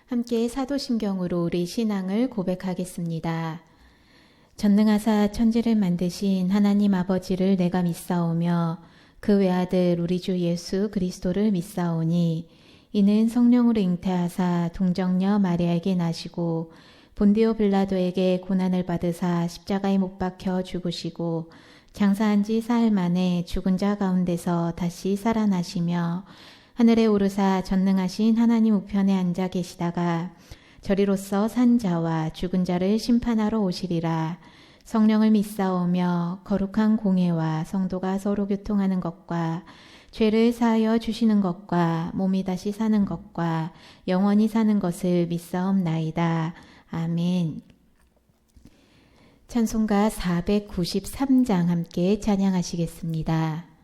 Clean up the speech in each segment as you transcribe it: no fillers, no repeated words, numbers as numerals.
함께 사도신경으로 우리 신앙을 고백하겠습니다. 전능하사 천지를 만드신 하나님 아버지를 내가 믿사오며 그 외아들 우리 주 예수 그리스도를 믿사오니 이는 성령으로 잉태하사 동정녀 마리아에게 나시고 본디오 빌라도에게 고난을 받으사 십자가에 못 박혀 죽으시고 장사한 지 사흘 만에 죽은 자 가운데서 다시 살아나시며 하늘에 오르사 전능하신 하나님 우편에 앉아 계시다가 저리로서 산 자와 죽은 자를 심판하러 오시리라. 성령을 믿사오며 거룩한 공회와 성도가 서로 교통하는 것과 죄를 사하여 주시는 것과 몸이 다시 사는 것과 영원히 사는 것을 믿사옵나이다. 아멘. 찬송가 493장 함께 찬양하시겠습니다.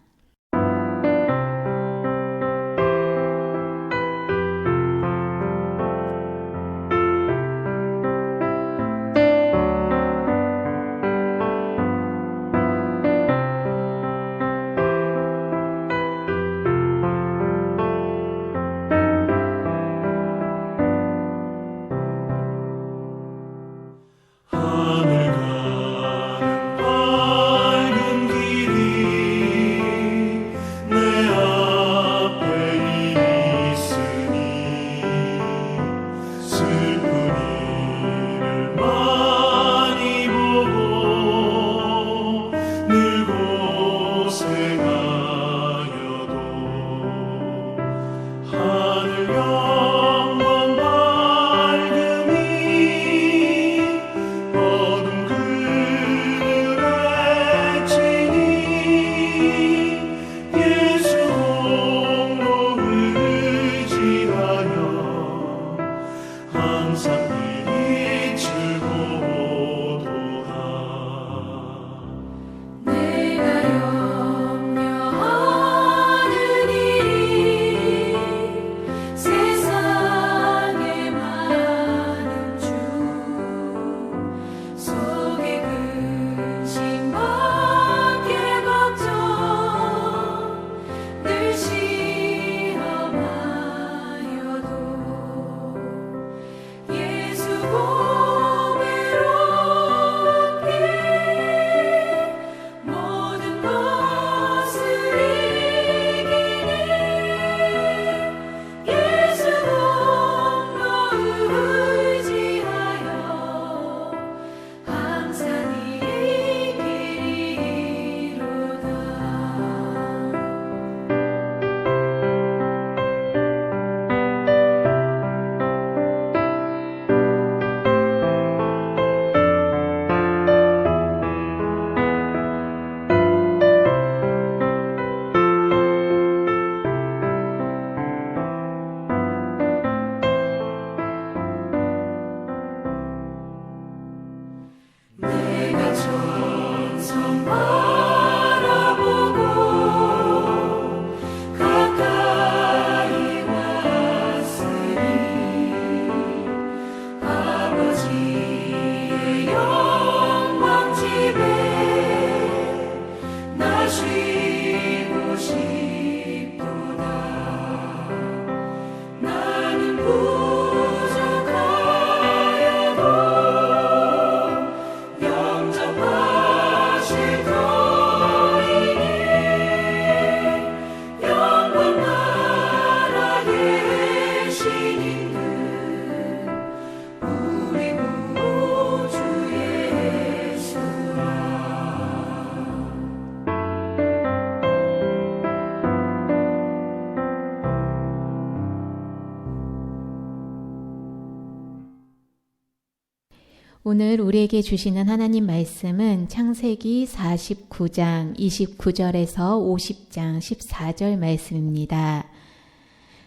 오늘 우리에게 주시는 하나님 말씀은 창세기 49장 29절에서 50장 14절 말씀입니다.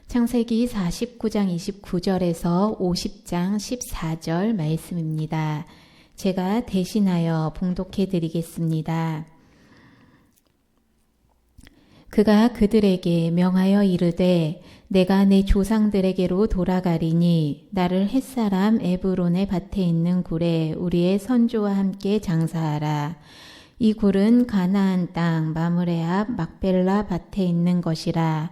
창세기 49장 29절에서 50장 14절 말씀입니다. 제가 대신하여 봉독해 드리겠습니다. 그가 그들에게 명하여 이르되 내가 내 조상들에게로 돌아가리니 나를 햇사람 에브론의 밭에 있는 굴에 우리의 선조와 함께 장사하라. 이 굴은 가나안 땅 마므레 앞 막벨라 밭에 있는 것이라.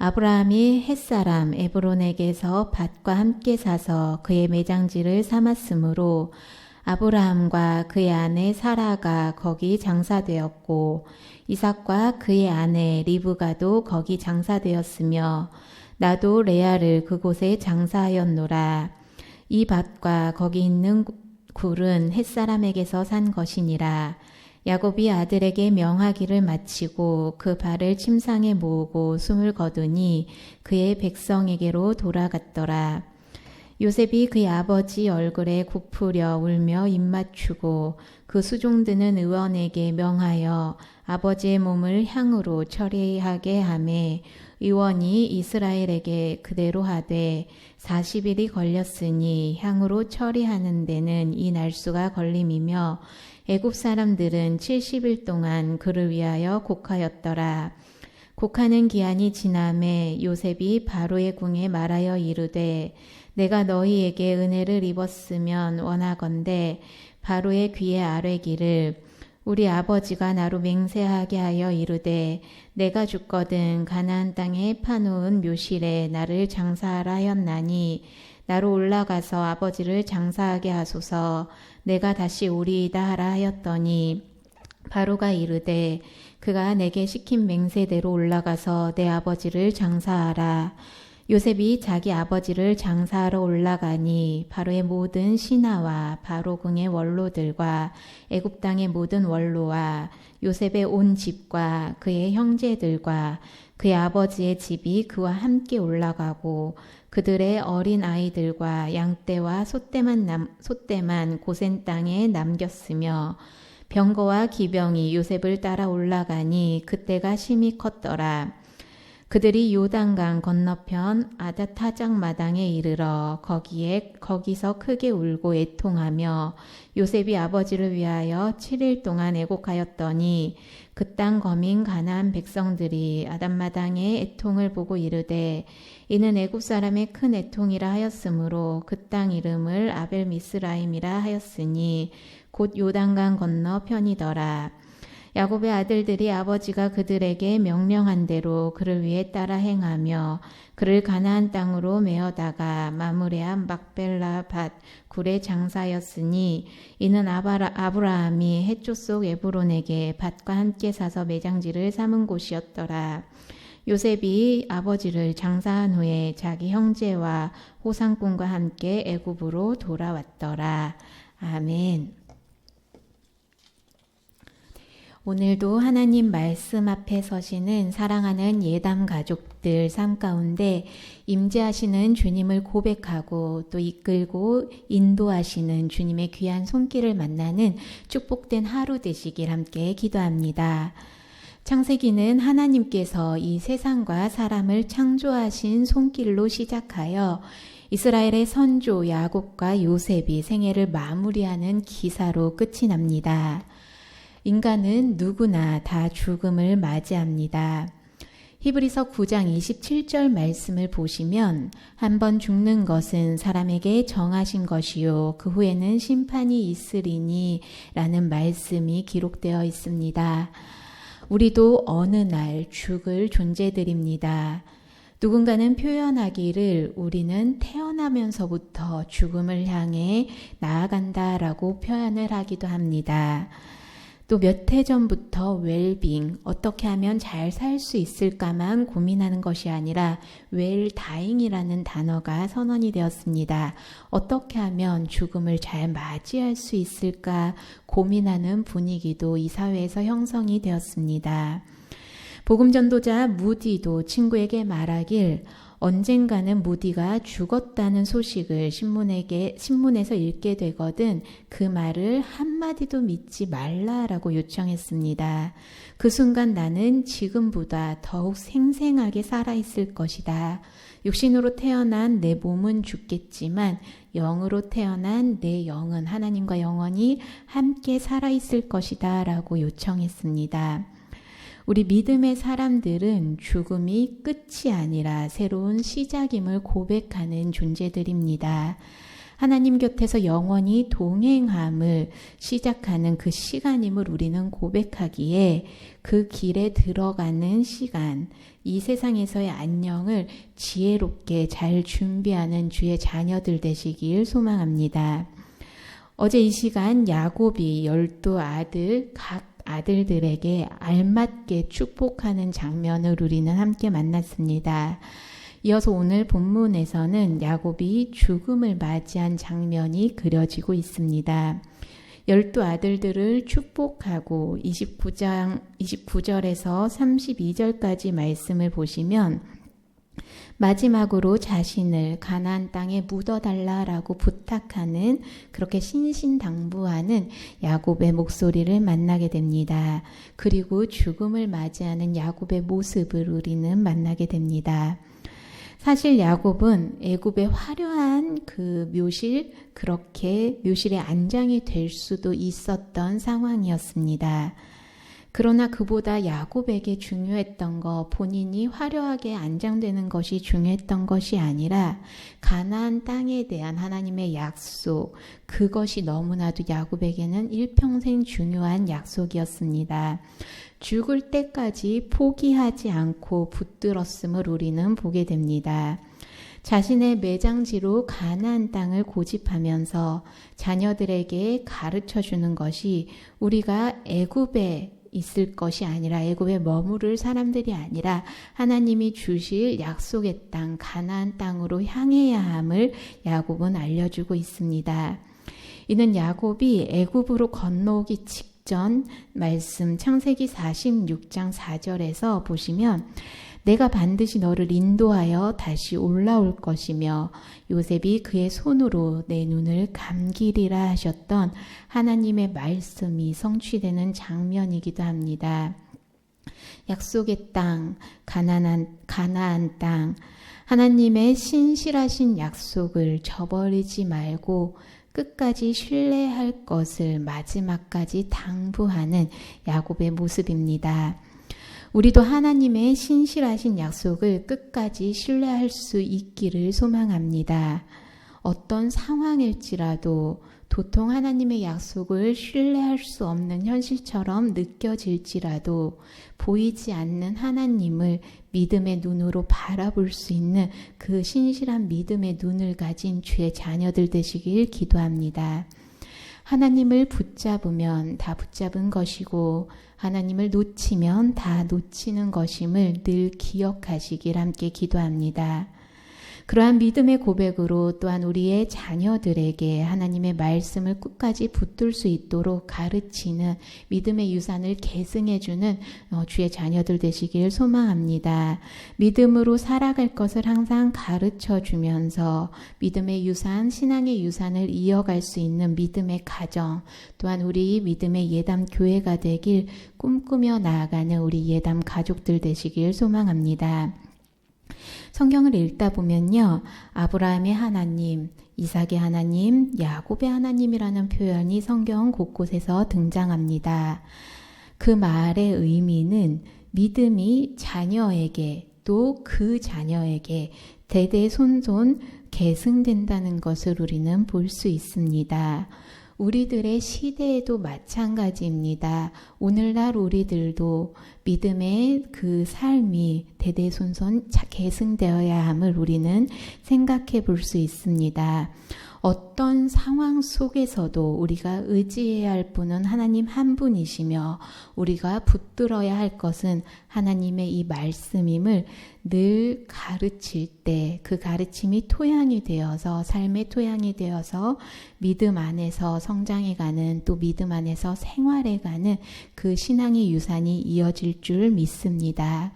아브라함이 햇사람 에브론에게서 밭과 함께 사서 그의 매장지를 삼았으므로 아브라함과 그의 아내 사라가 거기 장사되었고 이삭과 그의 아내 리브가도 거기 장사되었으며 나도 레아를 그곳에 장사하였노라. 이 밭과 거기 있는 굴은 햇사람에게서 산 것이니라. 야곱이 아들에게 명하기를 마치고 그 발을 침상에 모으고 숨을 거두니 그의 백성에게로 돌아갔더라. 요셉이 그의 아버지 얼굴에 굽으려 울며 입맞추고 그 수종드는 의원에게 명하여 아버지의 몸을 향으로 처리하게 하매 의원이 이스라엘에게 그대로 하되 40일이 걸렸으니 향으로 처리하는 데는 이 날수가 걸림이며 애굽 사람들은 70일 동안 그를 위하여 곡하였더라. 곡하는 기한이 지남에 요셉이 바로의 궁에 말하여 이르되 내가 너희에게 은혜를 입었으면 원하건대 바로의 귀에 아뢰기를 우리 아버지가 나로 맹세하게 하여 이르되 내가 죽거든 가나안 땅에 파놓은 묘실에 나를 장사하라 하였나니 나로 올라가서 아버지를 장사하게 하소서. 내가 다시 오리이다 하라 하였더니 바로가 이르되 그가 내게 시킨 맹세대로 올라가서 내 아버지를 장사하라. 요셉이 자기 아버지를 장사하러 올라가니 바로의 모든 신하와 바로궁의 원로들과 애굽 땅의 모든 원로와 요셉의 온 집과 그의 형제들과 그의 아버지의 집이 그와 함께 올라가고 그들의 어린 아이들과 양떼와 소떼만 고센 땅에 남겼으며 병거와 기병이 요셉을 따라 올라가니 그때가 심히 컸더라. 그들이 요단강 건너편 아닷타작 마당에 이르러 거기서 크게 울고 애통하며 요셉이 아버지를 위하여 7일 동안 애곡하였더니 그 땅 거민 가나안 백성들이 아닷마당의 애통을 보고 이르되 이는 애굽 사람의 큰 애통이라 하였으므로 그 땅 이름을 아벨 미스라임이라 하였으니 곧 요단강 건너편이더라. 야곱의 아들들이 아버지가 그들에게 명령한 대로 그를 위해 따라 행하며 그를 가나안 땅으로 메어다가 마므레한 막벨라 밭 굴에 장사였으니 이는 아브라함이 헷조 속 에브론에게 밭과 함께 사서 매장지를 삼은 곳이었더라. 요셉이 아버지를 장사한 후에 자기 형제와 호상꾼과 함께 애굽으로 돌아왔더라. 아멘. 오늘도 하나님 말씀 앞에 서시는 사랑하는 예담 가족들 삶 가운데 임재하시는 주님을 고백하고 또 이끌고 인도하시는 주님의 귀한 손길을 만나는 축복된 하루 되시길 함께 기도합니다. 창세기는 하나님께서 이 세상과 사람을 창조하신 손길로 시작하여 이스라엘의 선조 야곱과 요셉이 생애를 마무리하는 기사로 끝이 납니다. 인간은 누구나 다 죽음을 맞이합니다. 히브리서 9장 27절 말씀을 보시면 한번 죽는 것은 사람에게 정하신 것이요 그 후에는 심판이 있으리니 라는 말씀이 기록되어 있습니다. 우리도 어느 날 죽을 존재들입니다. 누군가는 표현하기를 우리는 태어나면서부터 죽음을 향해 나아간다라고 표현을 하기도 합니다. 또 몇 해 전부터 웰빙, 어떻게 하면 잘 살 수 있을까만 고민하는 것이 아니라 웰다잉이라는 단어가 선언이 되었습니다. 어떻게 하면 죽음을 잘 맞이할 수 있을까 고민하는 분위기도 이 사회에서 형성이 되었습니다. 복음전도자 무디도 친구에게 말하길 언젠가는 무디가 죽었다는 소식을 신문에서 읽게 되거든 그 말을 한마디도 믿지 말라라고 요청했습니다. 그 순간 나는 지금보다 더욱 생생하게 살아있을 것이다. 육신으로 태어난 내 몸은 죽겠지만 영으로 태어난 내 영은 하나님과 영원히 함께 살아있을 것이다 라고 요청했습니다. 우리 믿음의 사람들은 죽음이 끝이 아니라 새로운 시작임을 고백하는 존재들입니다. 하나님 곁에서 영원히 동행함을 시작하는 그 시간임을 우리는 고백하기에 그 길에 들어가는 시간, 이 세상에서의 안녕을 지혜롭게 잘 준비하는 주의 자녀들 되시길 소망합니다. 어제 이 시간 야곱이 12아들 각 아들들에게 알맞게 축복하는 장면을 우리는 함께 만났습니다. 이어서 오늘 본문에서는 야곱이 죽음을 맞이한 장면이 그려지고 있습니다. 12아들들을 축복하고 29절에서 32절까지 말씀을 보시면 마지막으로 자신을 가나안 땅에 묻어달라라고 부탁하는, 그렇게 신신당부하는 야곱의 목소리를 만나게 됩니다. 그리고 죽음을 맞이하는 야곱의 모습을 우리는 만나게 됩니다. 사실 야곱은 애굽의 화려한 그 묘실, 그렇게 묘실의 안장이 될 수도 있었던 상황이었습니다. 그러나 그보다 야곱에게 중요했던 것, 본인이 화려하게 안장되는 것이 중요했던 것이 아니라 가나안 땅에 대한 하나님의 약속, 그것이 너무나도 야곱에게는 일평생 중요한 약속이었습니다. 죽을 때까지 포기하지 않고 붙들었음을 우리는 보게 됩니다. 자신의 매장지로 가나안 땅을 고집하면서 자녀들에게 가르쳐주는 것이 우리가 애굽에 있을 것이 아니라, 애굽에 머무를 사람들이 아니라 하나님이 주실 약속의 땅 가나안 땅으로 향해야 함을 야곱은 알려주고 있습니다. 이는 야곱이 애굽으로 건너오기 직전 말씀 창세기 46장 4절에서 보시면 내가 반드시 너를 인도하여 다시 올라올 것이며 요셉이 그의 손으로 내 눈을 감기리라 하셨던 하나님의 말씀이 성취되는 장면이기도 합니다. 약속의 땅, 가나안 땅, 하나님의 신실하신 약속을 저버리지 말고 끝까지 신뢰할 것을 마지막까지 당부하는 야곱의 모습입니다. 우리도 하나님의 신실하신 약속을 끝까지 신뢰할 수 있기를 소망합니다. 어떤 상황일지라도 도통 하나님의 약속을 신뢰할 수 없는 현실처럼 느껴질지라도 보이지 않는 하나님을 믿음의 눈으로 바라볼 수 있는 그 신실한 믿음의 눈을 가진 주의 자녀들 되시길 기도합니다. 하나님을 붙잡으면 다 붙잡은 것이고 하나님을 놓치면 다 놓치는 것임을 늘 기억하시길 함께 기도합니다. 그러한 믿음의 고백으로 또한 우리의 자녀들에게 하나님의 말씀을 끝까지 붙들 수 있도록 가르치는 믿음의 유산을 계승해주는 주의 자녀들 되시길 소망합니다. 믿음으로 살아갈 것을 항상 가르쳐주면서 믿음의 유산, 신앙의 유산을 이어갈 수 있는 믿음의 가정, 또한 우리 믿음의 예담 교회가 되길 꿈꾸며 나아가는 우리 예담 가족들 되시길 소망합니다. 성경을 읽다 보면요, 아브라함의 하나님, 이삭의 하나님, 야곱의 하나님이라는 표현이 성경 곳곳에서 등장합니다. 그 말의 의미는 믿음이 자녀에게 또 그 자녀에게 대대손손 계승된다는 것을 우리는 볼 수 있습니다. 우리들의 시대에도 마찬가지입니다. 오늘날 우리들도 믿음의 그 삶이 대대손손 계승되어야 함을 우리는 생각해 볼 수 있습니다. 어떤 상황 속에서도 우리가 의지해야 할 분은 하나님 한 분이시며 우리가 붙들어야 할 것은 하나님의 이 말씀임을 늘 가르칠 때 그 가르침이 토양이 되어서, 삶의 토양이 되어서 믿음 안에서 성장해가는, 또 믿음 안에서 생활해가는 그 신앙의 유산이 이어질 줄 믿습니다.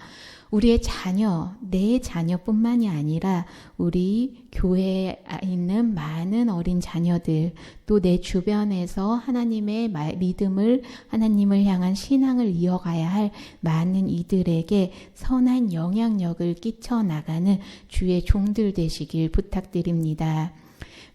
우리의 자녀, 내 자녀뿐만이 아니라 우리 교회에 있는 많은 어린 자녀들, 또 내 주변에서 하나님의 믿음을, 하나님을 향한 신앙을 이어가야 할 많은 이들에게 선한 영향력을 끼쳐나가는 주의 종들 되시길 부탁드립니다.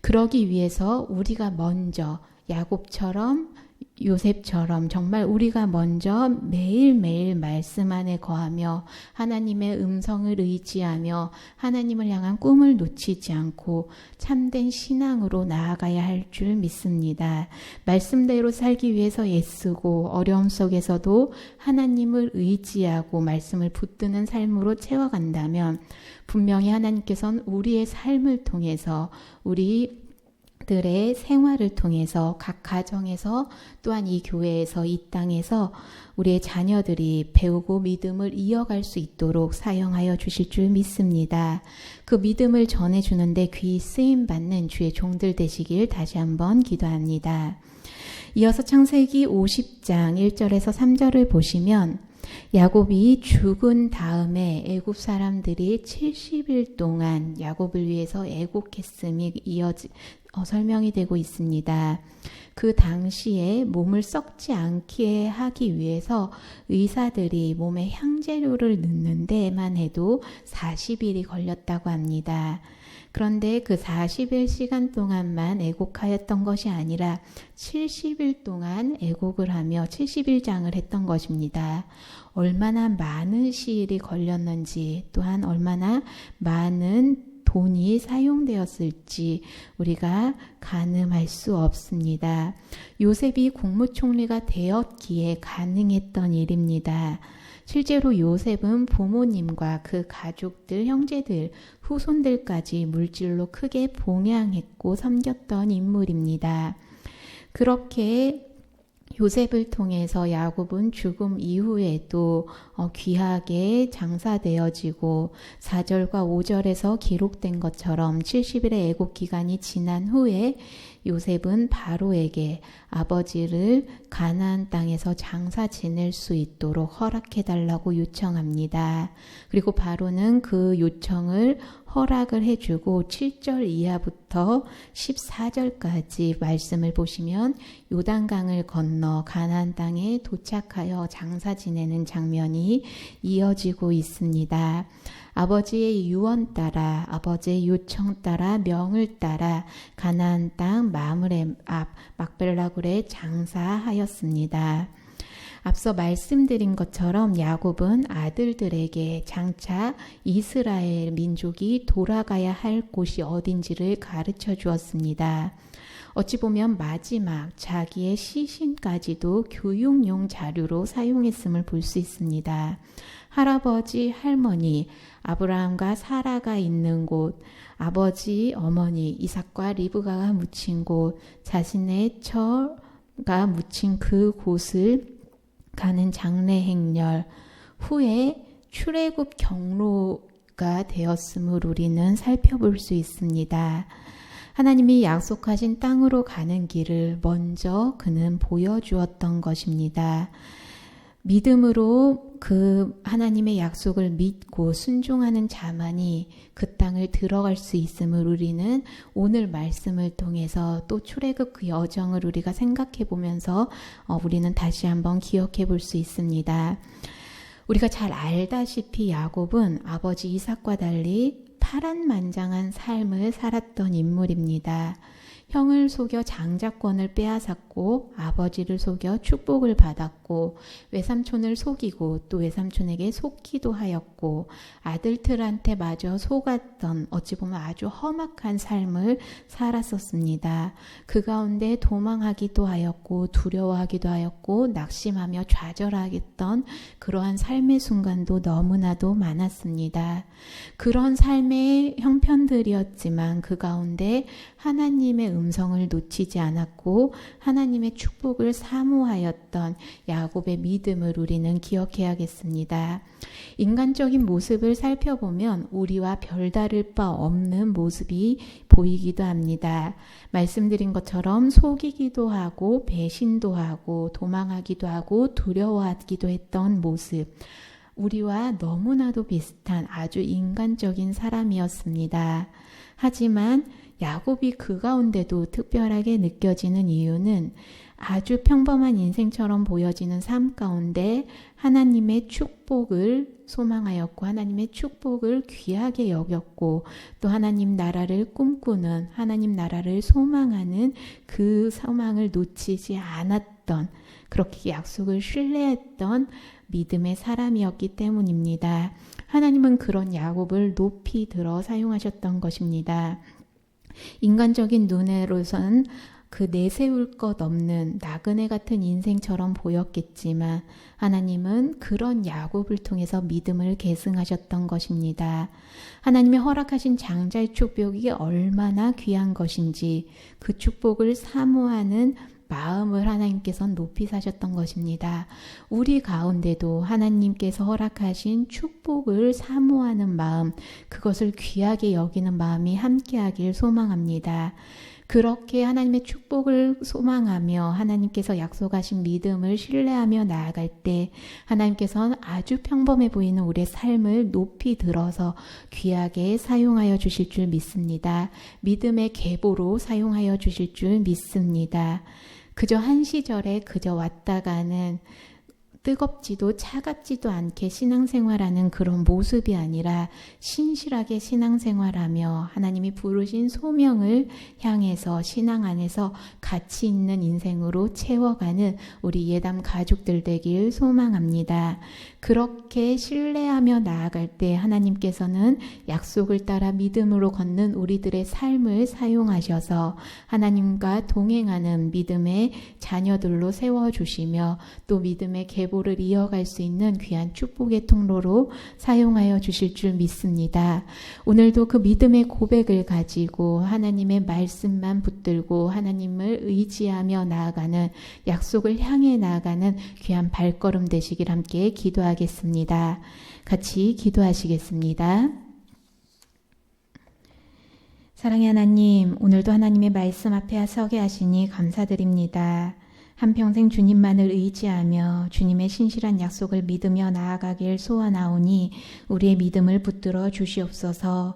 그러기 위해서 우리가 먼저 야곱처럼 요셉처럼 정말 우리가 먼저 매일매일 말씀 안에 거하며 하나님의 음성을 의지하며 하나님을 향한 꿈을 놓치지 않고 참된 신앙으로 나아가야 할 줄 믿습니다. 말씀대로 살기 위해서 애쓰고 어려움 속에서도 하나님을 의지하고 말씀을 붙드는 삶으로 채워간다면 분명히 하나님께서는 우리의 삶을 통해서 우리들의 생활을 통해서 각 가정에서 또한 이 교회에서 이 땅에서 우리의 자녀들이 배우고 믿음을 이어갈 수 있도록 사용하여 주실 줄 믿습니다. 그 믿음을 전해주는데 귀 쓰임받는 주의 종들 되시길 다시 한번 기도합니다. 이어서 창세기 50장 1절에서 3절을 보시면 야곱이 죽은 다음에 애굽 사람들이 70일 동안 야곱을 위해서 애곡했음이 설명이 되고 있습니다. 그 당시에 몸을 썩지 않게 하기 위해서 의사들이 몸에 향재료를 넣는 데만 해도 40일이 걸렸다고 합니다. 그런데 그 40일 시간 동안만 애곡하였던 것이 아니라 70일 동안 애곡을 하며 70일장을 했던 것입니다. 얼마나 많은 시일이 걸렸는지 또한 얼마나 많은 돈이 사용되었을지 우리가 가늠할 수 없습니다. 요셉이 국무총리가 되었기에 가능했던 일입니다. 실제로 요셉은 부모님과 그 가족들, 형제들, 후손들까지 물질로 크게 봉양했고 섬겼던 인물입니다. 그렇게 요셉을 통해서 야곱은 죽음 이후에도 귀하게 장사되어지고 4절과 5절에서 기록된 것처럼 70일의 애곡 기간이 지난 후에 요셉은 바로에게 아버지를 가나안 땅에서 장사 지낼 수 있도록 허락해달라고 요청합니다. 그리고 바로는 그 요청을 허락을 해주고 7절 이하부터 14절까지 말씀을 보시면 요단강을 건너 가나안 땅에 도착하여 장사 지내는 장면이 이어지고 있습니다. 아버지의 유언 따라 아버지의 요청 따라 명을 따라 가나안 땅 마므레 앞 막벨라굴에 장사하였습니다. 앞서 말씀드린 것처럼 야곱은 아들들에게 장차 이스라엘 민족이 돌아가야 할 곳이 어딘지를 가르쳐 주었습니다. 어찌 보면 마지막 자기의 시신까지도 교육용 자료로 사용했음을 볼 수 있습니다. 할아버지, 할머니, 아브라함과 사라가 있는 곳, 아버지, 어머니, 이삭과 리브가가 묻힌 곳, 자신의 처가 묻힌 그 곳을 가는 장례 행렬 후에 출애굽 경로가 되었음을 우리는 살펴볼 수 있습니다. 하나님이 약속하신 땅으로 가는 길을 먼저 그는 보여주었던 것입니다. 믿음으로 그 하나님의 약속을 믿고 순종하는 자만이 그 땅을 들어갈 수 있음을 우리는 오늘 말씀을 통해서 또 출애굽 그 여정을 우리가 생각해 보면서 우리는 다시 한번 기억해 볼 수 있습니다. 우리가 잘 알다시피 야곱은 아버지 이삭과 달리 파란만장한 삶을 살았던 인물입니다. 형을 속여 장자권을 빼앗았고 아버지를 속여 축복을 받았고 외삼촌을 속이고 또 외삼촌에게 속기도 하였고 아들들한테 마저 속았던 어찌 보면 아주 험악한 삶을 살았었습니다. 그 가운데 도망하기도 하였고 두려워하기도 하였고 낙심하며 좌절하겠던 그러한 삶의 순간도 너무나도 많았습니다. 그런 삶의 형편들이었지만 그 가운데 하나님의 음성을 놓치지 않았고 하나님의 축복을 사모하였던 야곱의 믿음을 우리는 기억해야겠습니다. 인간적인 모습을 살펴보면 우리와 별다를 바 없는 모습이 보이기도 합니다. 말씀드린 것처럼 속이기도 하고 배신도 하고 도망하기도 하고 두려워하기도 했던 모습. 우리와 너무나도 비슷한 아주 인간적인 사람이었습니다. 하지만 야곱이 그 가운데도 특별하게 느껴지는 이유는 아주 평범한 인생처럼 보여지는 삶 가운데 하나님의 축복을 소망하였고 하나님의 축복을 귀하게 여겼고 또 하나님 나라를 꿈꾸는 하나님 나라를 소망하는 그 소망을 놓치지 않았던 그렇게 약속을 신뢰했던 믿음의 사람이었기 때문입니다. 하나님은 그런 야곱을 높이 들어 사용하셨던 것입니다. 인간적인 눈으로선 그 내세울 것 없는 나그네 같은 인생처럼 보였겠지만 하나님은 그런 야곱을 통해서 믿음을 계승하셨던 것입니다. 하나님의 허락하신 장자의 축복이 얼마나 귀한 것인지 그 축복을 사모하는 마음을 하나님께서는 높이 사셨던 것입니다. 우리 가운데도 하나님께서 허락하신 축복을 사모하는 마음, 그것을 귀하게 여기는 마음이 함께하길 소망합니다. 그렇게 하나님의 축복을 소망하며 하나님께서 약속하신 믿음을 신뢰하며 나아갈 때 하나님께서는 아주 평범해 보이는 우리의 삶을 높이 들어서 귀하게 사용하여 주실 줄 믿습니다. 믿음의 계보로 사용하여 주실 줄 믿습니다. 그저 한 시절에 그저 왔다 가는 뜨겁지도 차갑지도 않게 신앙생활하는 그런 모습이 아니라 신실하게 신앙생활하며 하나님이 부르신 소명을 향해서 신앙 안에서 가치 있는 인생으로 채워가는 우리 예담 가족들 되길 소망합니다. 그렇게 신뢰하며 나아갈 때 하나님께서는 약속을 따라 믿음으로 걷는 우리들의 삶을 사용하셔서 하나님과 동행하는 믿음의 자녀들로 세워주시며 또 믿음의 계보를 이어갈 수 있는 귀한 축복의 통로로 사용하여 주실 줄 믿습니다. 오늘도 그 믿음의 고백을 가지고 하나님의 말씀만 붙들고 하나님을 의지하며 나아가는 약속을 향해 나아가는 귀한 발걸음 되시길 함께 기도하겠습니다. 같이 기도하시겠습니다. 사랑의 하나님, 오늘도 하나님의 말씀 앞에 서게 하시니 감사드립니다. 한평생 주님만을 의지하며 주님의 신실한 약속을 믿으며 나아가길 소원하오니 우리의 믿음을 붙들어 주시옵소서.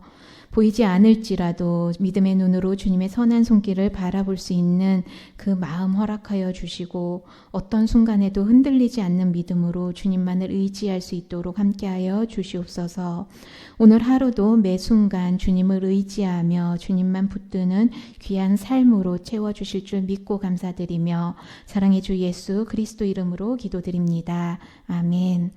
보이지 않을지라도 믿음의 눈으로 주님의 선한 손길을 바라볼 수 있는 그 마음 허락하여 주시고 어떤 순간에도 흔들리지 않는 믿음으로 주님만을 의지할 수 있도록 함께하여 주시옵소서. 오늘 하루도 매 순간 주님을 의지하며 주님만 붙드는 귀한 삶으로 채워주실 줄 믿고 감사드리며 사랑의 주 예수 그리스도 이름으로 기도드립니다. 아멘.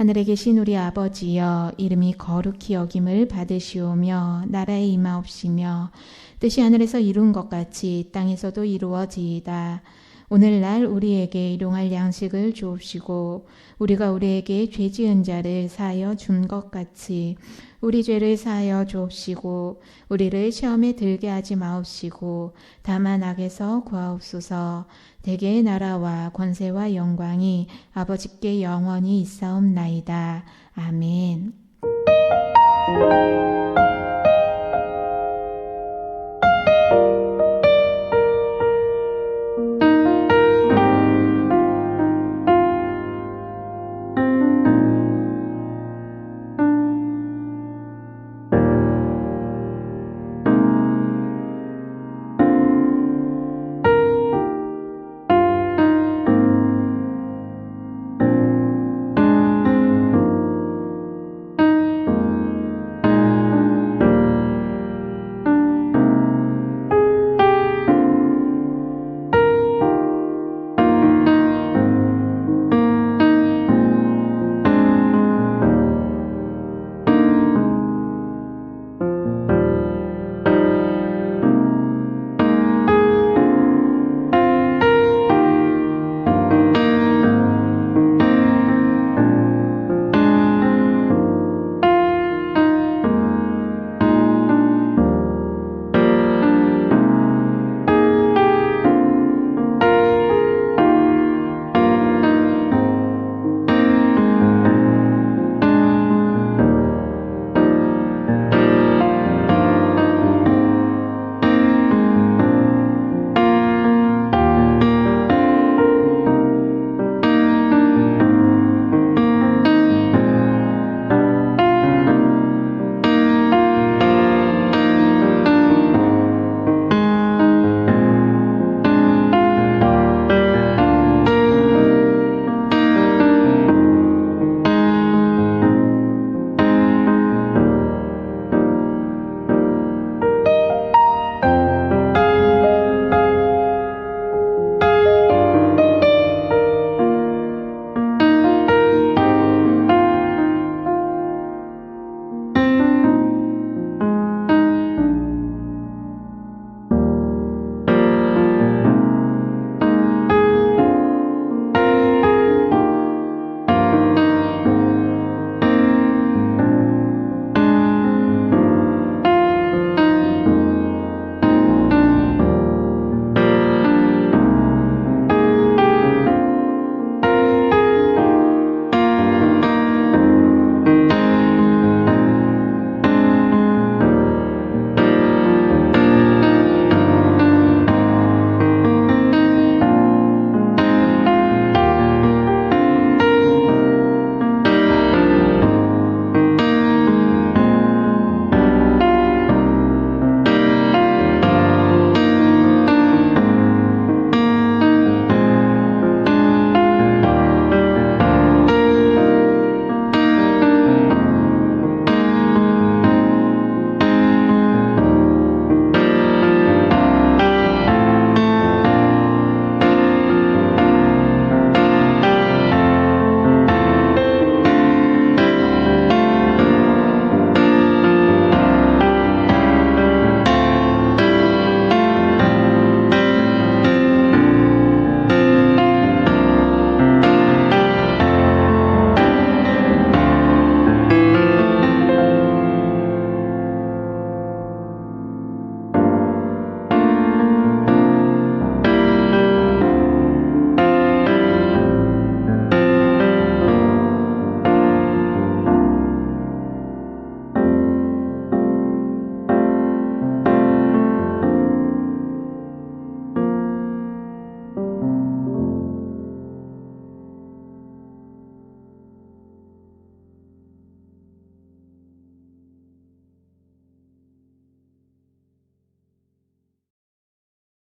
하늘에 계신 우리 아버지여, 이름이 거룩히 여김을 받으시오며 나라에 임하옵시며 뜻이 하늘에서 이룬 것 같이 땅에서도 이루어지이다. 오늘날 우리에게 일용할 양식을 주옵시고 우리가 우리에게 죄 지은 자를 사하여 준 것 같이 우리 죄를 사하여 주옵시고 우리를 시험에 들게 하지 마옵시고 다만 악에서 구하옵소서. 대개의 나라와 권세와 영광이 아버지께 영원히 있사옵나이다. 아멘.